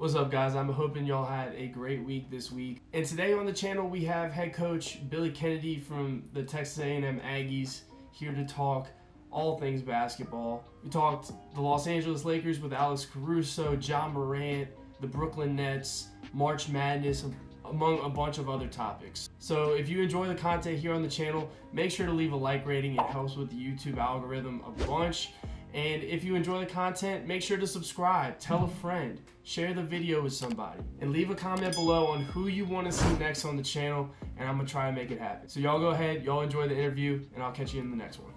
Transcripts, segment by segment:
What's up, guys? I'm hoping y'all had a great week this week. And today on the channel we have head coach Billy Kennedy from the Texas A&M Aggies here to talk all things basketball. We talked the Los Angeles Lakers with Alex Caruso, John Morant, the Brooklyn Nets, March Madness, among a bunch of other topics. So if you enjoy the content here on the channel, make sure to leave a like rating. It helps with the YouTube algorithm a bunch. And if you enjoy the content, make sure to subscribe, tell a friend, share the video with somebody, and leave a comment below on who you want to see next on the channel, and I'm going to try to make it happen. So y'all go ahead, y'all enjoy the interview, and I'll catch you in the next one.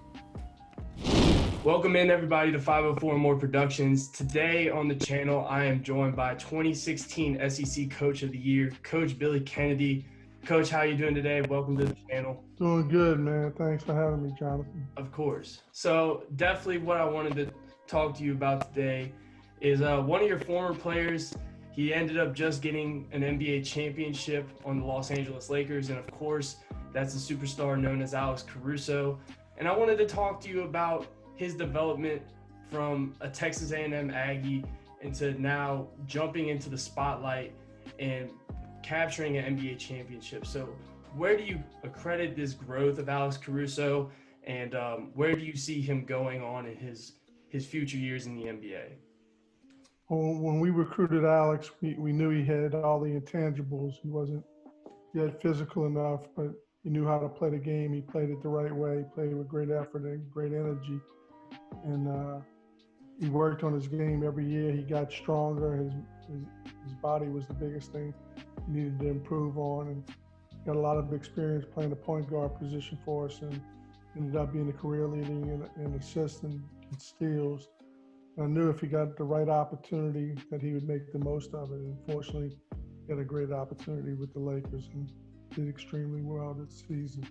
Welcome in, everybody, to 504 More Productions. Today on the channel, I am joined by 2016 SEC Coach of the Year, Coach Billy Kennedy. Coach, how you doing today? Welcome to the channel. Doing good, man. Thanks for having me, Jonathan. Of course. So definitely what I wanted to talk to you about today is one of your former players. He ended up just getting an NBA championship on the Los Angeles Lakers. And of course, that's the superstar known as Alex Caruso. And I wanted to talk to you about his development from a Texas A&M Aggie into now jumping into the spotlight and capturing an NBA championship. So where do you accredit this growth of Alex Caruso, and where do you see him going on in his future years in the NBA? Well, when we recruited Alex, we knew he had all the intangibles. He wasn't yet physical enough, but he knew how to play the game. He played it the right way. He played with great effort and great energy. And he worked on his game every year. He got stronger. His body was the biggest thing he needed to improve on, and got a lot of experience playing the point guard position for us, and ended up being a career leading in assists and steals. And I knew if he got the right opportunity that he would make the most of it. And fortunately, he had a great opportunity with the Lakers and did extremely well this season.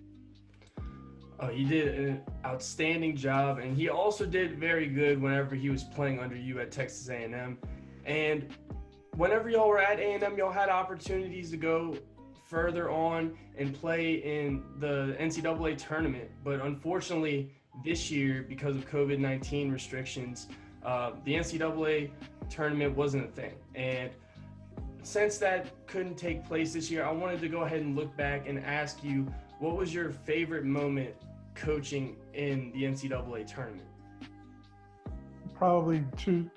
He did an outstanding job, and he also did very good whenever he was playing under you at Texas A&M. And whenever y'all were at A&M, y'all had opportunities to go further on and play in the NCAA tournament. But unfortunately, this year, because of COVID-19 restrictions, the NCAA tournament wasn't a thing. And since that couldn't take place this year, I wanted to go ahead and look back and ask you, what was your favorite moment coaching in the NCAA tournament? Probably two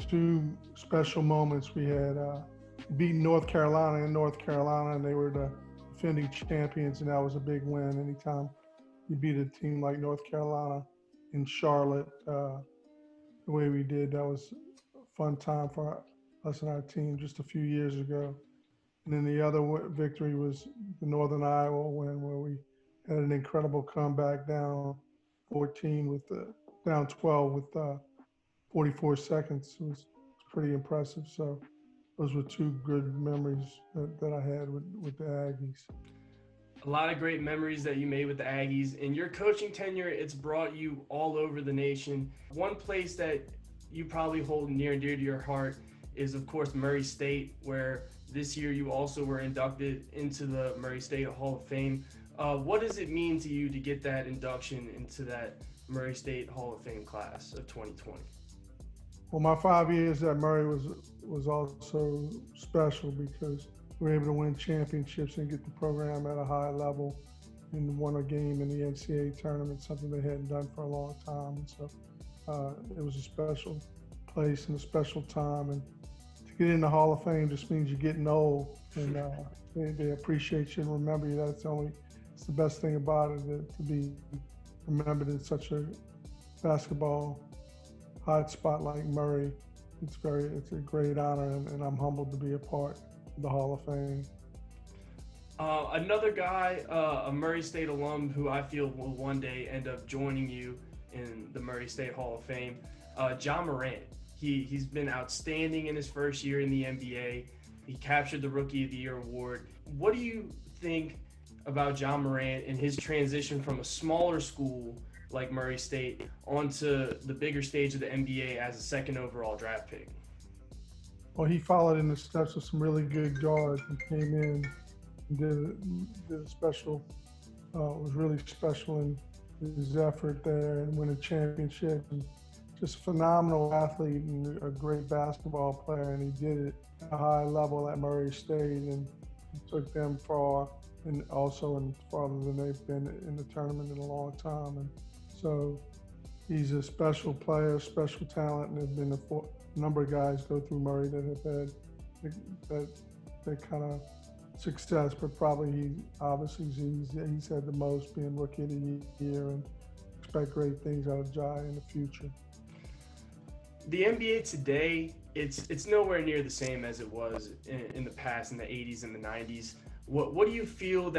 special moments. We had beaten North Carolina in North Carolina, and they were the defending champions, and that was a big win. Anytime you beat a team like North Carolina in Charlotte, the way we did, that was a fun time for us and our team just a few years ago. And then the other victory was the Northern Iowa win, where we had an incredible comeback down 12 with 44 seconds. It was pretty impressive. So those were two good memories that I had with the Aggies. A lot of great memories that you made with the Aggies. In your coaching tenure, it's brought you all over the nation. One place that you probably hold near and dear to your heart is, of course, Murray State, where this year you also were inducted into the Murray State Hall of Fame. What does it mean to you to get that induction into that Murray State Hall of Fame class of 2020? Well, my 5 years at Murray was also special because we were able to win championships and get the program at a high level and won a game in the NCAA tournament, something they hadn't done for a long time. And so it was a special place and a special time. And to get in the Hall of Fame just means you're getting old, and they appreciate you and remember you. It's the best thing about it, to be remembered in such a basketball hot spot like Murray. It's a great honor, and I'm humbled to be a part of the Hall of Fame. Another guy, a Murray State alum who I feel will one day end up joining you in the Murray State Hall of Fame, John Morant. He's been outstanding in his first year in the NBA. He captured the Rookie of the Year award. What do you think about John Morant and his transition from a smaller school like Murray State onto the bigger stage of the NBA as a second overall draft pick? Well, he followed in the steps of some really good guards. He came in and did a special, was really special in his effort there and win a championship and just a phenomenal athlete and a great basketball player, and he did it at a high level at Murray State and took them far, and also in farther than they've been in the tournament in a long time. And so he's a special player, special talent, and there's been a number of guys go through Murray that have had that kind of success, but probably he's had the most being rookie of the year, and expect great things out of Jai in the future. The NBA today, it's nowhere near the same as it was in the past, in the 80s and the 90s. What do you feel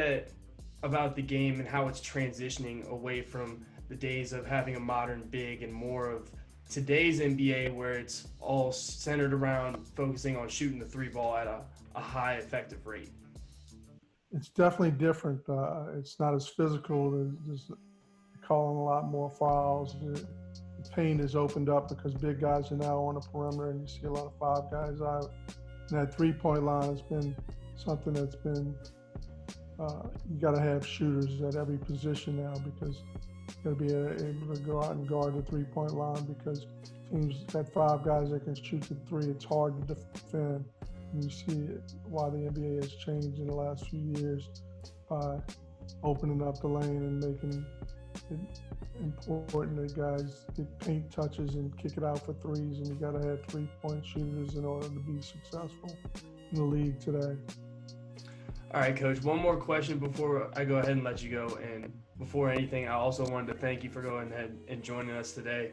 about the game and how it's transitioning away from the days of having a modern big and more of today's NBA, where it's all centered around focusing on shooting the three ball at a high effective rate? It's definitely different. It's not as physical. There's calling a lot more fouls. The paint is opened up because big guys are now on the perimeter, and you see a lot of five guys out. And that three-point line has been something that's been, you got to have shooters at every position now, because you got to be able to go out and guard the three-point line, because teams that five guys that can shoot the three, it's hard to defend. And you see why the NBA has changed in the last few years by opening up the lane and making it important that guys get paint touches and kick it out for threes, and you got to have three-point shooters in order to be successful in the league today. All right, Coach, one more question before I go ahead and let you go. And before anything, I also wanted to thank you for going ahead and joining us today.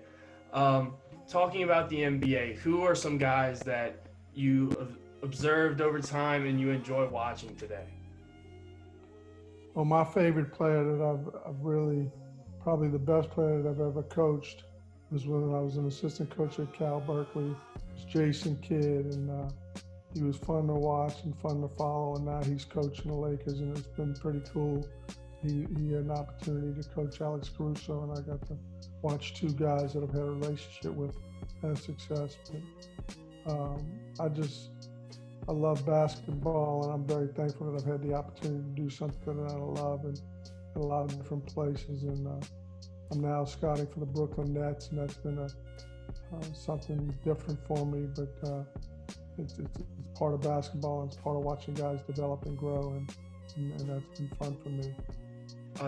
Talking about the NBA, who are some guys that you observed over time and you enjoy watching today? Well, my favorite player that I've really, probably the best player that I've ever coached, was when I was an assistant coach at Cal Berkeley. It was Jason Kidd, and he was fun to watch and fun to follow, and now he's coaching the Lakers, and it's been pretty cool. He had an opportunity to coach Alex Caruso, and I got to watch two guys that I've had a relationship with have success. But I love basketball, and I'm very thankful that I've had the opportunity to do something that I love in a lot of different places. And I'm now scouting for the Brooklyn Nets, and that's been something different for me. But it's part of basketball, and it's part of watching guys develop and grow, and that's been fun for me.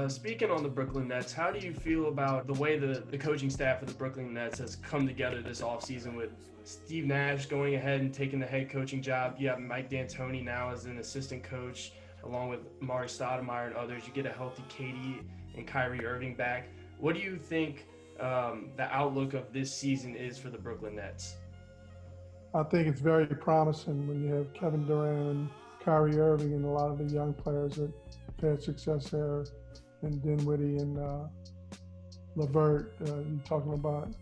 Speaking on the Brooklyn Nets, how do you feel about the way the coaching staff of the Brooklyn Nets has come together this offseason, with Steve Nash going ahead and taking the head coaching job? You have Mike D'Antoni now as an assistant coach, along with Mari Stoudemire and others. You get a healthy KD and Kyrie Irving back. What do you think the outlook of this season is for the Brooklyn Nets? I think it's very promising when you have Kevin Durant and Kyrie Irving and a lot of the young players that have had success there, and Dinwiddie and LeVert. You're talking about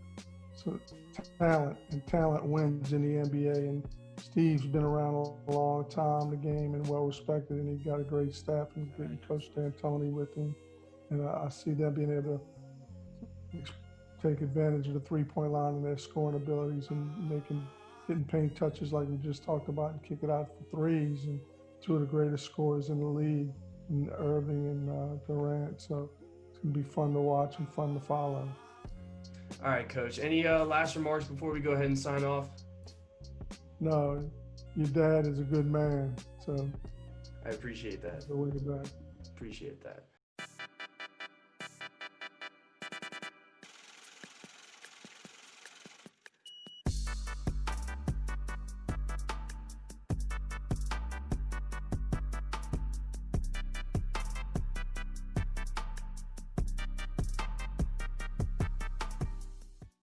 talent, and talent wins in the NBA. And Steve's been around a long time, the game, and well respected, and he got a great staff, and Coach D'Antoni with him. And I see them being able to take advantage of the three-point line and their scoring abilities, and getting paint touches like we just talked about, and kick it out for threes. And two of the greatest scorers in the league, and Irving and Durant. So it's going to be fun to watch and fun to follow. All right, Coach. Any last remarks before we go ahead and sign off? No, your dad is a good man. So I appreciate that. the way back. Appreciate that.